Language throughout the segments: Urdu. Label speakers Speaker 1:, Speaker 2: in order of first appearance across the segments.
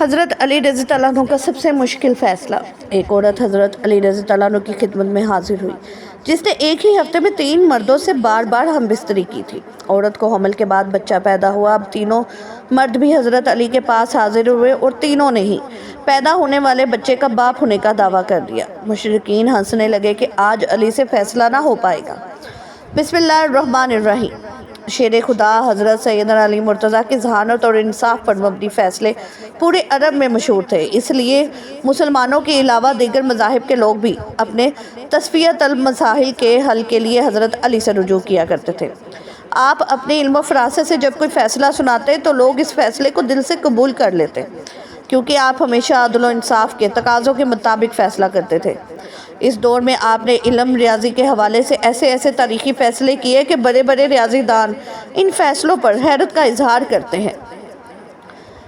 Speaker 1: حضرت علی رضی اللہ عنہ کا سب سے مشکل فیصلہ۔ ایک عورت حضرت علی رضی اللہ عنہ کی خدمت میں حاضر ہوئی جس نے ایک ہی ہفتے میں 3 مردوں سے بار بار ہم بستری کی تھی۔ عورت کو حمل کے بعد بچہ پیدا ہوا۔ اب تینوں مرد بھی حضرت علی کے پاس حاضر ہوئے اور تینوں نے ہی پیدا ہونے والے بچے کا باپ ہونے کا دعویٰ کر دیا۔ مشرکین ہنسنے لگے کہ آج علی سے فیصلہ نہ ہو پائے گا۔ بسم اللہ الرحمن الرحیم۔ شیر خدا حضرت سیدنا علی مرتضیٰ کی ذہانت اور انصاف پر مبنی فیصلے پورے عرب میں مشہور تھے، اس لیے مسلمانوں کے علاوہ دیگر مذاہب کے لوگ بھی اپنے تصفیۃ المسائل کے حل کے لیے حضرت علی سے رجوع کیا کرتے تھے۔ آپ اپنے علم و فراست سے جب کوئی فیصلہ سناتے تو لوگ اس فیصلے کو دل سے قبول کر لیتے، کیونکہ آپ ہمیشہ عدل و انصاف کے تقاضوں کے مطابق فیصلہ کرتے تھے۔ اس دور میں آپ نے علم ریاضی کے حوالے سے ایسے تاریخی فیصلے کیے کہ بڑے بڑے ریاضی دان ان فیصلوں پر حیرت کا اظہار کرتے ہیں۔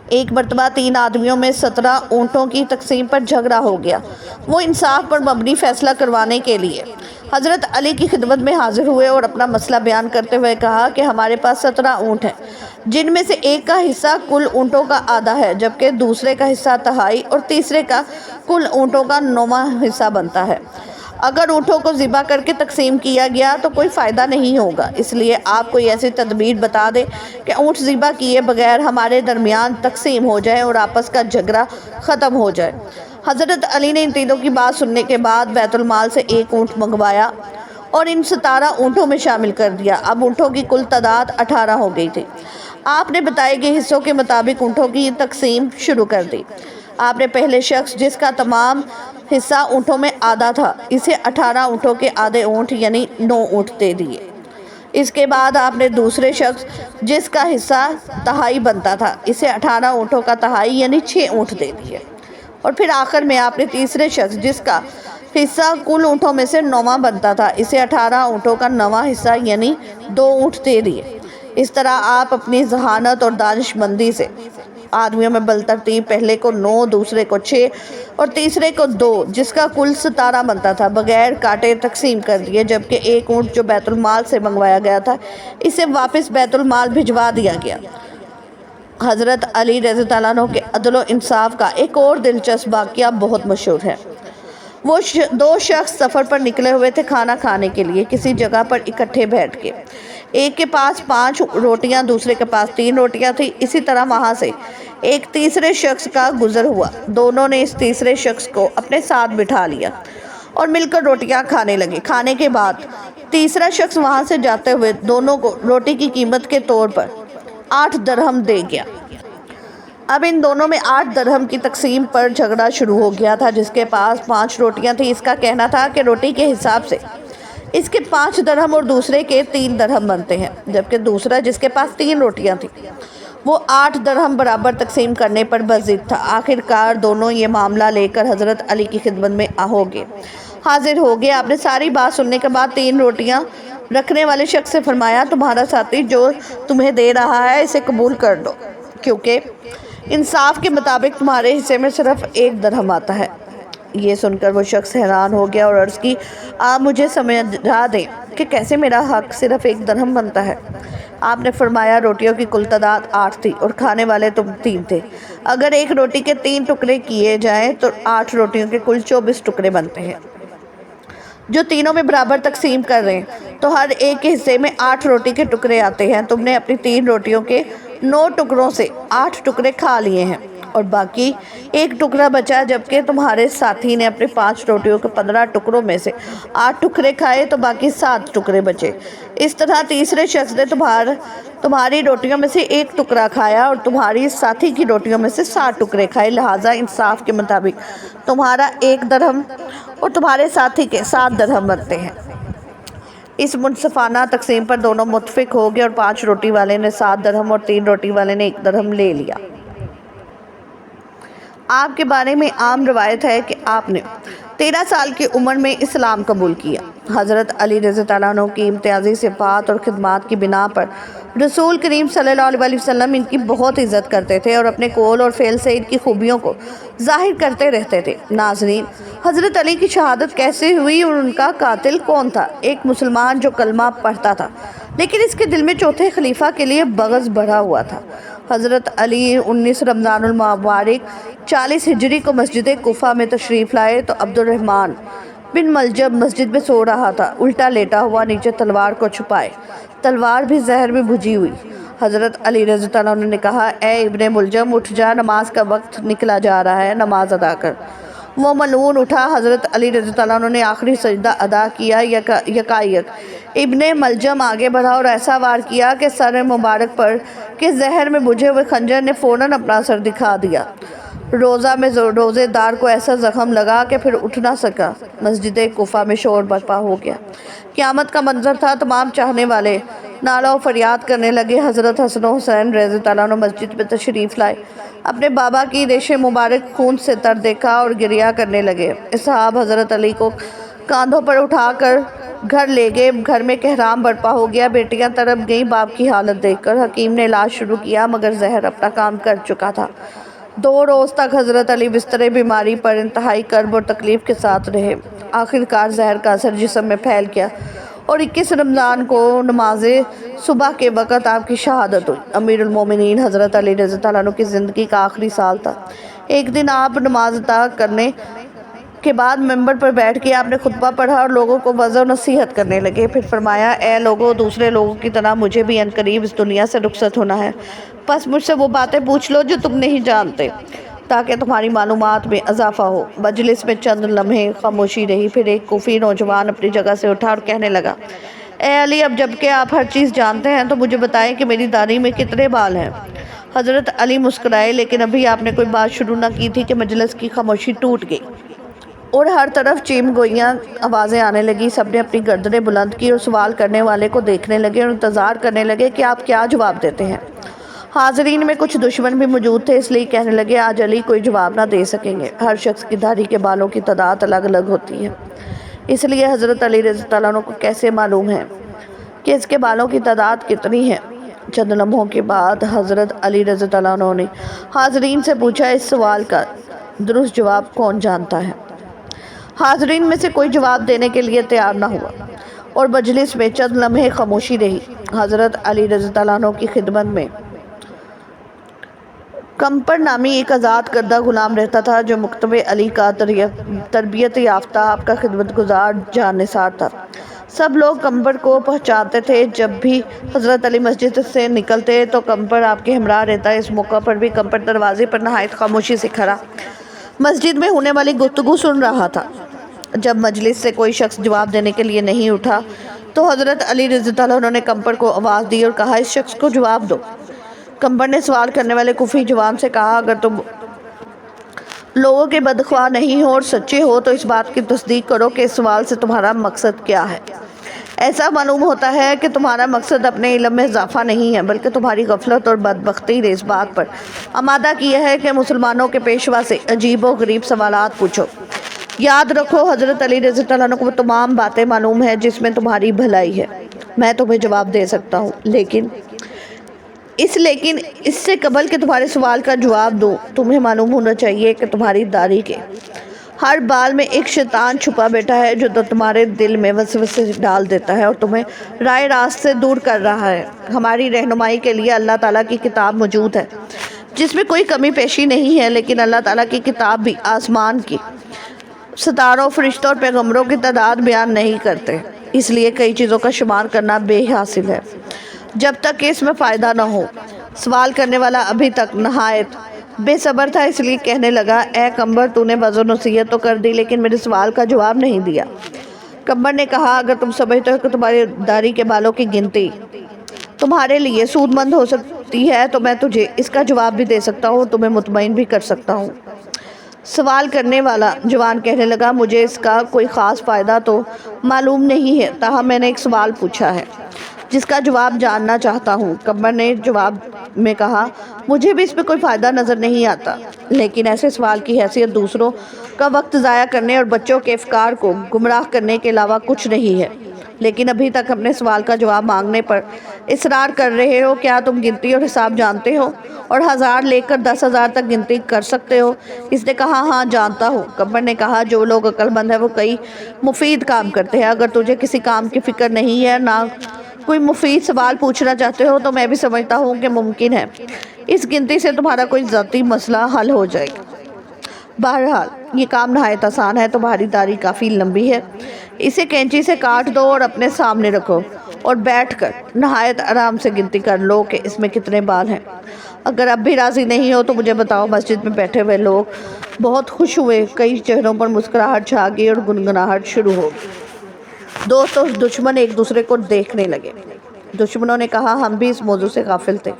Speaker 1: ایک مرتبہ 3 آدمیوں میں 17 اونٹوں کی تقسیم پر جھگڑا ہو گیا۔ وہ انصاف پر مبنی فیصلہ کروانے کے لیے حضرت علی کی خدمت میں حاضر ہوئے اور اپنا مسئلہ بیان کرتے ہوئے کہا کہ ہمارے پاس 17 اونٹ ہیں، جن میں سے ایک کا حصہ کل اونٹوں کا آدھا ہے، جبکہ دوسرے کا حصہ تہائی اور تیسرے کا کل اونٹوں کا 9واں حصہ بنتا ہے۔ اگر اونٹوں کو ذبح کر کے تقسیم کیا گیا تو کوئی فائدہ نہیں ہوگا، اس لیے آپ کوئی ایسی تدبیر بتا دیں کہ اونٹ ذبح کیے بغیر ہمارے درمیان تقسیم ہو جائے اور آپس کا جھگڑا ختم ہو جائے۔ حضرت علی نے ان تینوں کی بات سننے کے بعد بیت المال سے 1 اونٹ منگوایا اور ان 17 اونٹوں میں شامل کر دیا۔ اب اونٹوں کی کل تعداد 18 ہو گئی تھی۔ آپ نے بتائے گئے حصوں کے مطابق اونٹوں کی تقسیم شروع کر دی۔ آپ نے پہلے شخص جس کا تمام حصہ اونٹوں میں آدھا تھا، اسے 18 اونٹوں کے آدھے اونٹ یعنی 9 اونٹ دے دیے۔ اس کے بعد آپ نے دوسرے شخص جس کا حصہ تہائی بنتا تھا، اسے 18 اونٹوں کا تہائی یعنی 6 اونٹ دے دیے۔ اور پھر آخر میں آپ نے تیسرے شخص جس کا حصہ کل اونٹوں میں سے 9واں بنتا تھا، اسے 18 اونٹوں کا 9واں حصہ یعنی 2 اونٹ دے دیے۔ اس طرح آپ اپنی ذہانت اور دانش مندی سے آدمیوں میں بالترتیب پہلے کو 9، دوسرے کو 6 اور تیسرے کو 2، جس کا کل 17 بنتا تھا، بغیر کاٹے تقسیم کر دیے، جبکہ 1 اونٹ جو بیت المال سے منگوایا گیا تھا اسے واپس بیت المال بھجوا دیا گیا۔ حضرت علی رضی اللہ عنہ کے عدل و انصاف کا ایک اور دلچسپ واقعہ بہت مشہور ہے۔ وہ 2 شخص سفر پر نکلے ہوئے تھے کھانا کھانے کے لیے کسی جگہ پر اکٹھے بیٹھ کے۔ ایک کے پاس 5 روٹیاں، دوسرے کے پاس 3 روٹیاں تھیں۔ اسی طرح وہاں سے ایک تیسرے شخص کا گزر ہوا۔ دونوں نے اس تیسرے شخص کو اپنے ساتھ بٹھا لیا اور مل کر روٹیاں کھانے لگے۔ کھانے کے بعد تیسرا شخص وہاں سے جاتے ہوئے دونوں کو روٹی کی قیمت کے طور پر 8 درہم دے گیا۔ اب ان دونوں میں 8 درہم کی تقسیم پر جھگڑا شروع ہو گیا تھا۔ جس کے پاس 5 روٹیاں تھیں، اس کا کہنا تھا کہ روٹی کے حساب سے اس کے 5 درہم اور دوسرے کے 3 درہم بنتے ہیں، جبکہ دوسرا جس کے پاس 3 روٹیاں تھیں وہ 8 درہم برابر تقسیم کرنے پر بضد تھا۔ آخر کار دونوں یہ معاملہ لے کر حضرت علی کی خدمت میں حاضر ہو گئے۔ آپ نے ساری بات سننے کے بعد 3 روٹیاں رکھنے والے شخص سے فرمایا، تمہارا ساتھی جو تمہیں دے رہا ہے اسے قبول کر دو، کیونکہ انصاف کے مطابق تمہارے حصے میں صرف 1 درہم آتا ہے۔ یہ سن کر وہ شخص حیران ہو گیا اور عرض کی، آپ مجھے سمجھا دیں کہ کیسے میرا حق صرف 1 درہم بنتا ہے؟ آپ نے فرمایا، روٹیوں کی کل تعداد 8 تھی اور کھانے والے تم 3 تھے۔ اگر ایک روٹی کے 3 ٹکڑے کیے جائیں تو 8 روٹیوں کے کل 24 ٹکڑے بنتے ہیں، جو تینوں میں برابر تقسیم کر رہے ہیں تو ہر ایک کے حصے میں 8 روٹی کے ٹکڑے آتے ہیں۔ تم نے اپنی 3 روٹیوں کے 9 ٹکڑوں سے 8 ٹکڑے کھا لیے ہیں اور باقی 1 ٹکڑا بچا، جبکہ تمہارے ساتھی نے اپنے 5 روٹیوں کے 15 ٹکڑوں میں سے 8 ٹکڑے کھائے تو باقی 7 ٹکڑے بچے۔ اس طرح تیسرے شخص نے تمہاری روٹیوں میں سے 1 ٹکڑا کھایا اور تمہاری ساتھی کی روٹیوں میں سے 7 ٹکڑے کھائے، لہٰذا انصاف کے مطابق تمہارا 1 درہم اور تمہارے ساتھی کے 7 درہم بنتے ہیں۔ اس منصفانہ تقسیم پر دونوں متفق ہو گئے اور 5 روٹی والے نے 7 درہم اور 3 روٹی والے نے 1 درہم لے لیا۔ آپ کے بارے میں عام روایت ہے کہ آپ نے 13 سال کی عمر میں اسلام قبول کیا۔ حضرت علی رضی اللہ عنہ کی امتیازی صفات اور خدمات کی بنا پر رسول کریم صلی اللہ علیہ وسلم ان کی بہت عزت کرتے تھے اور اپنے قول اور فعل سے ان کی خوبیوں کو ظاہر کرتے رہتے تھے۔ ناظرین، حضرت علی کی شہادت کیسے ہوئی اور ان کا قاتل کون تھا؟ ایک مسلمان جو کلمہ پڑھتا تھا لیکن اس کے دل میں چوتھے خلیفہ کے لیے بغض بڑھا ہوا تھا۔ حضرت علی 19 رمضان المبارک 40 ہجری کو مسجد کوفہ میں تشریف لائے تو عبد الرحمن بن ملجم مسجد میں سو رہا تھا، الٹا لیٹا ہوا، نیچے تلوار کو چھپائے، تلوار بھی زہر میں بھجی ہوئی۔ حضرت علی رضی اللہ عنہ نے کہا، اے ابن ملجم، اٹھ جا، نماز کا وقت نکلا جا رہا ہے، نماز ادا کر۔ وہ ملعون اٹھا۔ حضرت علی رضی اللہ عنہ نے آخری سجدہ ادا کیا۔ یکایک ابن ملجم آگے بڑھا اور ایسا وار کیا کہ سر مبارک پر کہ زہر میں بجھے ہوئے خنجر نے فوراً اپنا اثر دکھا دیا۔ روزے دار کو ایسا زخم لگا کہ پھر اٹھ نہ سکا۔ مسجد کوفہ میں شور برپا ہو گیا، قیامت کا منظر تھا۔ تمام چاہنے والے نعرہ و فریاد کرنے لگے۔ حضرت حسن و حسین رضی اللہ عنہ مسجد میں تشریف لائے، اپنے بابا کی ریش مبارک خون سے تر دیکھا اور گریہ کرنے لگے۔ اصحاب حضرت علی کو کاندھوں پر اٹھا کر گھر لے گئے۔ گھر میں کہرام برپا ہو گیا، بیٹیاں تڑپ گئیں باپ کی حالت دیکھ کر۔ حکیم نے علاج شروع کیا مگر زہر اپنا کام کر چکا تھا۔ 2 روز تک حضرت علی بستر بیماری پر انتہائی کرب اور تکلیف کے ساتھ رہے۔ آخرکار زہر کا اثر جسم میں پھیل گیا اور 21 رمضان کو نماز صبح کے وقت آپ کی شہادت ہوئی۔ امیر المومنین حضرت علی رضی اللہ عنہ کی زندگی کا آخری سال تھا۔ ایک دن آپ نماز ادا کرنے کے بعد ممبر پر بیٹھ کے آپ نے خطبہ پڑھا اور لوگوں کو وعظ و نصیحت کرنے لگے۔ پھر فرمایا، اے لوگوں، دوسرے لوگوں کی طرح مجھے بھی عنقریب اس دنیا سے رخصت ہونا ہے، پس مجھ سے وہ باتیں پوچھ لو جو تم نہیں جانتے تاکہ تمہاری معلومات میں اضافہ ہو۔ مجلس میں چند لمحے خاموشی رہی، پھر ایک کوفی نوجوان اپنی جگہ سے اٹھا اور کہنے لگا، اے علی، اب جب کہ آپ ہر چیز جانتے ہیں تو مجھے بتائیں کہ میری داڑھی میں کتنے بال ہیں؟ حضرت علی مسکرائے، لیکن ابھی آپ نے کوئی بات شروع نہ کی تھی کہ مجلس کی خاموشی ٹوٹ گئی اور ہر طرف چیم گوئیاں آوازیں آنے لگی۔ سب نے اپنی گردنیں بلند کی اور سوال کرنے والے کو دیکھنے لگے اور انتظار کرنے لگے کہ آپ کیا جواب دیتے ہیں۔ حاضرین میں کچھ دشمن بھی موجود تھے، اس لیے کہنے لگے، آج علی کوئی جواب نہ دے سکیں گے۔ ہر شخص کی داڑھی کے بالوں کی تعداد الگ الگ ہوتی ہے، اس لیے حضرت علی رضی اللہ عنہ کو کیسے معلوم ہے کہ اس کے بالوں کی تعداد کتنی ہے؟ چند لمحوں کے بعد حضرت علی رضی اللہ عنہ نے حاضرین سے پوچھا، اس سوال کا درست جواب کون جانتا ہے؟ حاضرین میں سے کوئی جواب دینے کے لیے تیار نہ ہوا اور مجلس میں چند لمحے خاموشی رہی۔ حضرت علی رضی اللہ عنہ کی خدمت میں کمپر نامی ایک آزاد کردہ غلام رہتا تھا جو مکتب علی کا تربیت یافتہ آپ کا خدمت گزار جانثار تھا۔ سب لوگ کمپر کو پہچانتے تھے۔ جب بھی حضرت علی مسجد سے نکلتے تو کمپر آپ کے ہمراہ رہتا۔ اس موقع پر بھی کمپر دروازے پر نہایت خاموشی سے کھڑا مسجد میں ہونے والی گفتگو سن رہا تھا۔ جب مجلس سے کوئی شخص جواب دینے کے لیے نہیں اٹھا تو حضرت علی رضی اللہ عنہ نے کمپر کو آواز دی اور کہا، اس شخص کو جواب دو۔ کمپر نے سوال کرنے والے کوفی جوان سے کہا، اگر تم لوگوں کے بدخواہ نہیں ہو اور سچے ہو تو اس بات کی تصدیق کرو کہ اس سوال سے تمہارا مقصد کیا ہے۔ ایسا معلوم ہوتا ہے کہ تمہارا مقصد اپنے علم میں اضافہ نہیں ہے بلکہ تمہاری غفلت اور بدبختی نے اس بات پر آمادہ کیا ہے کہ مسلمانوں کے پیشوا سے عجیب و غریب سوالات پوچھو۔ یاد رکھو، حضرت علی رضی اللہ عنہ کو وہ تمام باتیں معلوم ہیں جس میں تمہاری بھلائی ہے۔ میں تمہیں جواب دے سکتا ہوں، لیکن اس سے قبل کہ تمہارے سوال کا جواب دوں، تمہیں معلوم ہونا چاہیے کہ تمہاری داڑھی کے ہر بال میں ایک شیطان چھپا بیٹھا ہے جو تمہارے دل میں وسوسے ڈال دیتا ہے اور تمہیں رائے راست سے دور کر رہا ہے۔ ہماری رہنمائی کے لیے اللہ تعالیٰ کی کتاب موجود ہے جس میں کوئی کمی پیشی نہیں ہے، لیکن اللہ تعالیٰ کی کتاب بھی آسمان کی ستاروں، فرشتوں اور پیغمبروں کی تعداد بیان نہیں کرتے، اس لیے کئی چیزوں کا شمار کرنا بے حاصل ہے جب تک کہ اس میں فائدہ نہ ہو۔ سوال کرنے والا ابھی تک نہایت بے صبر تھا، اس لیے کہنے لگا، اے کمبر، تو نے وعظ و نصیحت تو کر دی لیکن میرے سوال کا جواب نہیں دیا۔ کمبر نے کہا، اگر تم سمجھتے ہو کہ تمہاری داڑھی کے بالوں کی گنتی تمہارے لیے سود مند ہو سکتی ہے تو میں تجھے اس کا جواب بھی دے سکتا ہوں، تمہیں مطمئن بھی کر سکتا ہوں۔ سوال کرنے والا جوان کہنے لگا، مجھے اس کا کوئی خاص فائدہ تو معلوم نہیں ہے، تاہم میں نے ایک سوال پوچھا ہے جس کا جواب جاننا چاہتا ہوں۔ کمبر نے جواب میں کہا، مجھے بھی اس میں کوئی فائدہ نظر نہیں آتا، لیکن ایسے سوال کی حیثیت دوسروں کا وقت ضائع کرنے اور بچوں کے افکار کو گمراہ کرنے کے علاوہ کچھ نہیں ہے، لیکن ابھی تک اپنے سوال کا جواب مانگنے پر اصرار کر رہے ہو۔ کیا تم گنتی اور حساب جانتے ہو اور 1000 لے کر 10,000 تک گنتی کر سکتے ہو؟ اس نے کہا، ہاں جانتا ہوں۔ کمبر نے کہا، جو لوگ عقل مند ہیں وہ کئی مفید کام کرتے ہیں، اگر تجھے کسی کام کی فکر نہیں ہے، نہ کوئی مفید سوال پوچھنا چاہتے ہو تو میں بھی سمجھتا ہوں کہ ممکن ہے اس گنتی سے تمہارا کوئی ذاتی مسئلہ حل ہو جائے گا۔ بہرحال یہ کام نہایت آسان ہے۔ تمہاری داڑھی کافی لمبی ہے، اسے کینچی سے کاٹ دو اور اپنے سامنے رکھو اور بیٹھ کر نہایت آرام سے گنتی کر لو کہ اس میں کتنے بال ہیں۔ اگر اب بھی راضی نہیں ہو تو مجھے بتاؤ۔ مسجد میں بیٹھے ہوئے لوگ بہت خوش ہوئے، کئی چہروں پر مسکراہٹ چھا گئی اور گنگناہٹ شروع ہو گئی۔ دوست اور دشمن ایک دوسرے کو دیکھنے لگے۔ دشمنوں نے کہا ہم بھی اس موضوع سے غافل تھے۔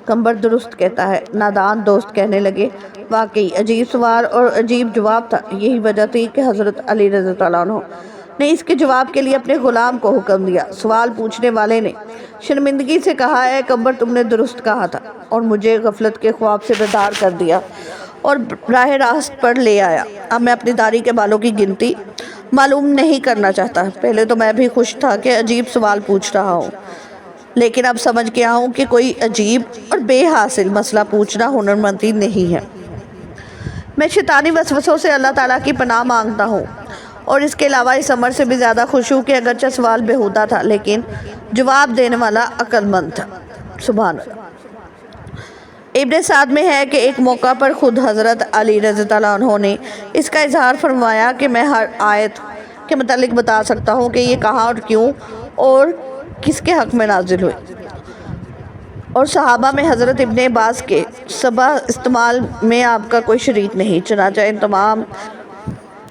Speaker 1: قمر درست کہتا ہے، نادان دوست کہنے لگے۔ واقعی عجیب سوال اور عجیب جواب تھا۔ یہی وجہ تھی کہ حضرت علی رضی اللہ عنہ نے اس کے جواب کے لیے اپنے غلام کو حکم دیا۔ سوال پوچھنے والے نے شرمندگی سے کہا، اے قمر تم نے درست کہا تھا اور مجھے غفلت کے خواب سے بیدار کر دیا اور راہ راست پر لے آیا۔ اب میں اپنی داڑھی کے بالوں کی گنتی معلوم نہیں کرنا چاہتا۔ پہلے تو میں بھی خوش تھا کہ عجیب سوال پوچھ رہا ہوں، لیکن اب سمجھ گیا ہوں کہ کوئی عجیب اور بے حاصل مسئلہ پوچھنا ہنرمندی نہیں ہے۔ میں شیطانی وسوسوں سے اللہ تعالیٰ کی پناہ مانگتا ہوں اور اس کے علاوہ اس امر سے بھی زیادہ خوش ہوں کہ اگرچہ سوال بیہودہ تھا لیکن جواب دینے والا عقل مند تھا۔ سبحان اللہ۔ ابن سعد میں ہے کہ ایک موقع پر خود حضرت علی رضی اللہ عنہ نے اس کا اظہار فرمایا کہ میں ہر آیت کے متعلق بتا سکتا ہوں کہ یہ کہاں اور کیوں اور کس کے حق میں نازل ہوئی، اور صحابہ میں حضرت ابن عباس کے سبع استعمال میں آپ کا کوئی شریک نہیں۔ چنانچہ ان تمام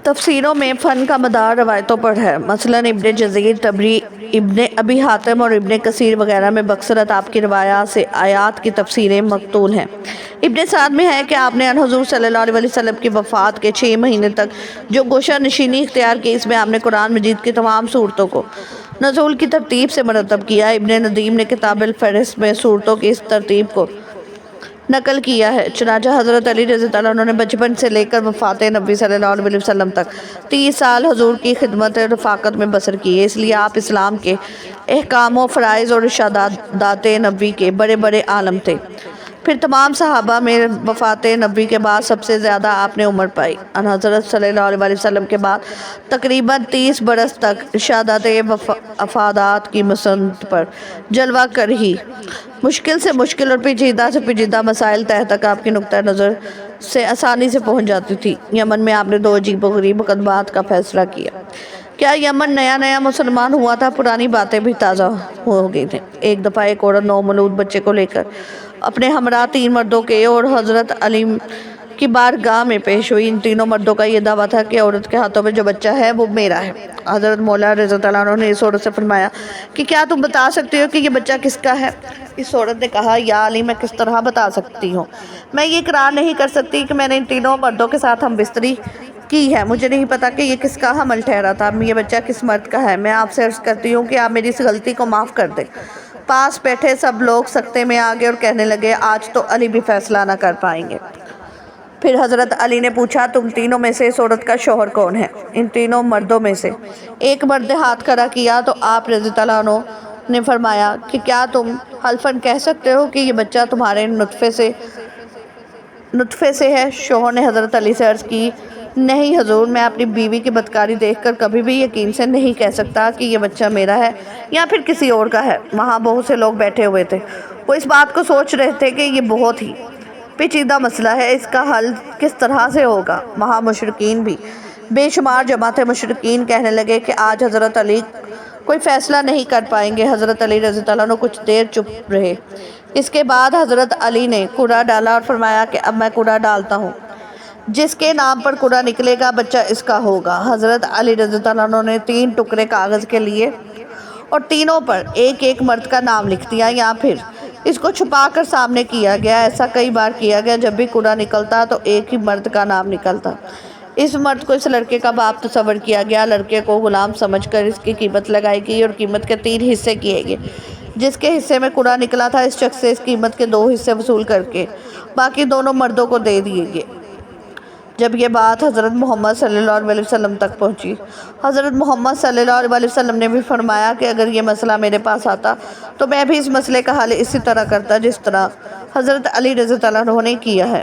Speaker 1: تفسیروں میں فن کا مدار روایتوں پر ہے۔ مثلاً ابن جزیر، طبری، ابن ابی حاتم اور ابن کثیر وغیرہ میں بکثرت آپ کی روایات سے آیات کی تفسیریں مقتول ہیں۔ ابن سعد میں ہے کہ آپ نے ان حضور صلی اللہ علیہ وسلم کی وفات کے 6 مہینے تک جو گوشہ نشینی اختیار کی، اس میں آپ نے قرآن مجید کی تمام صورتوں کو نزول کی ترتیب سے مرتب کیا۔ ابن ندیم نے کتاب الفہرست میں صورتوں کی اس ترتیب کو نقل کیا ہے۔ چنانچہ حضرت علی رضی اللہ عنہ نے بچپن سے لے کر وفات نبی صلی اللہ علیہ وسلم تک 30 سال حضور کی خدمت اور رفاقت میں بسر کیے، اس لیے آپ اسلام کے احکام و فرائض اور ارشادات نبی کے بڑے بڑے عالم تھے۔ پھر تمام صحابہ میں وفات نبی کے بعد سب سے زیادہ آپ نے عمر پائی۔ ان حضرت صلی اللہ علیہ وسلم کے بعد تقریباً 30 برس تک ارشادات افادات کی مسند پر جلوہ کر ہی مشکل سے مشکل اور پیچیدہ سے پیچیدہ مسائل تہ تک آپ کی نقطہ نظر سے آسانی سے پہنچ جاتی تھی۔ یمن میں آپ نے 2 عجیب و غریب مقدمات کا فیصلہ کیا۔ کیا یمن نیا نیا مسلمان ہوا تھا؟ پرانی باتیں بھی تازہ ہو گئی تھیں۔ ایک دفعہ ایک عورت 9 مولود بچے کو لے کر اپنے ہمراہ 3 مردوں کے اور حضرت علی کی بارگاہ میں پیش ہوئی۔ ان تینوں مردوں کا یہ دعویٰ تھا کہ عورت کے ہاتھوں میں جو بچہ ہے وہ میرا ہے۔ حضرت مولا رضی اللہ عنہ نے اس عورت سے فرمایا کہ کیا تم بتا سکتے ہو کہ یہ بچہ کس کا ہے؟ اس عورت نے کہا، یا علی میں کس طرح بتا سکتی ہوں؟ میں یہ اقرار نہیں کر سکتی کہ میں نے ان تینوں مردوں کے ساتھ ہم بستری کی ہے۔ مجھے نہیں پتا کہ یہ کس کا حمل ٹھہرا تھا۔ یہ بچہ کس مرد کا ہے؟ میں آپ سے عرض کرتی ہوں کہ آپ میری اس غلطی کو معاف کر دیں۔ پاس بیٹھے سب لوگ سکتے میں آ گئے اور کہنے لگے، آج تو علی بھی فیصلہ نہ کر پائیں گے۔ پھر حضرت علی نے پوچھا، تم تینوں میں سے اس عورت کا شوہر کون ہے؟ ان تینوں مردوں میں سے ایک مرد نے ہاتھ کھڑا کیا تو آپ رضی اللہ عنہ نے فرمایا کہ کیا تم حلفاً کہہ سکتے ہو کہ یہ بچہ تمہارے نطفے سے ہے؟ شوہر نے حضرت علی سے عرض کی، نہیں حضور، میں اپنی بیوی کی بدکاری دیکھ کر کبھی بھی یقین سے نہیں کہہ سکتا کہ یہ بچہ میرا ہے یا پھر کسی اور کا ہے۔ وہاں بہت سے لوگ بیٹھے ہوئے تھے، وہ اس بات کو سوچ رہے تھے کہ یہ بہت ہی پیچیدہ مسئلہ ہے، اس کا حل کس طرح سے ہوگا۔ وہاں مشرکین بھی بے شمار جمع تھے۔ مشرکین کہنے لگے کہ آج حضرت علی کوئی فیصلہ نہیں کر پائیں گے۔ حضرت علی رضی اللہ عنہ کچھ دیر چپ رہے۔ اس کے بعد حضرت علی نے قرعہ ڈالا اور فرمایا کہ اب میں قرعہ ڈالتا ہوں، جس کے نام پر قرعہ نکلے گا بچہ اس کا ہوگا۔ حضرت علی رضی اللہ عنہ نے 3 ٹکڑے کاغذ کے لیے اور تینوں پر ایک ایک مرد کا نام لکھ دیا یا پھر اس کو چھپا کر سامنے کیا گیا۔ ایسا کئی بار کیا گیا۔ جب بھی قرعہ نکلتا تو ایک ہی مرد کا نام نکلتا۔ اس مرد کو اس لڑکے کا باپ تصور کیا گیا۔ لڑکے کو غلام سمجھ کر اس کی قیمت لگائی گئی اور قیمت کے 3 حصے کیے گئے۔ جس کے حصے میں قرعہ نکلا تھا، اس شخص سے اس قیمت کے 2 حصے وصول کر کے باقی دونوں مردوں کو دے دیے گئے۔ جب یہ بات حضرت محمد صلی اللہ علیہ وسلم تک پہنچی، حضرت محمد صلی اللہ علیہ وسلم نے بھی فرمایا کہ اگر یہ مسئلہ میرے پاس آتا تو میں بھی اس مسئلے کا حل اسی طرح کرتا جس طرح حضرت علی رضی اللہ عنہ نے کیا ہے۔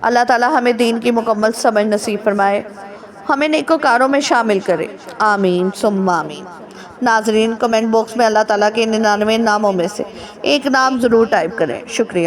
Speaker 1: اللہ تعالیٰ ہمیں دین کی مکمل سمجھ نصیب فرمائے، ہمیں نیکوکاروں میں شامل کرے، آمین ثم آمین۔ ناظرین کمنٹ باکس میں اللہ تعالیٰ کے 99 ناموں میں سے ایک نام ضرور ٹائپ کریں. شکریہ.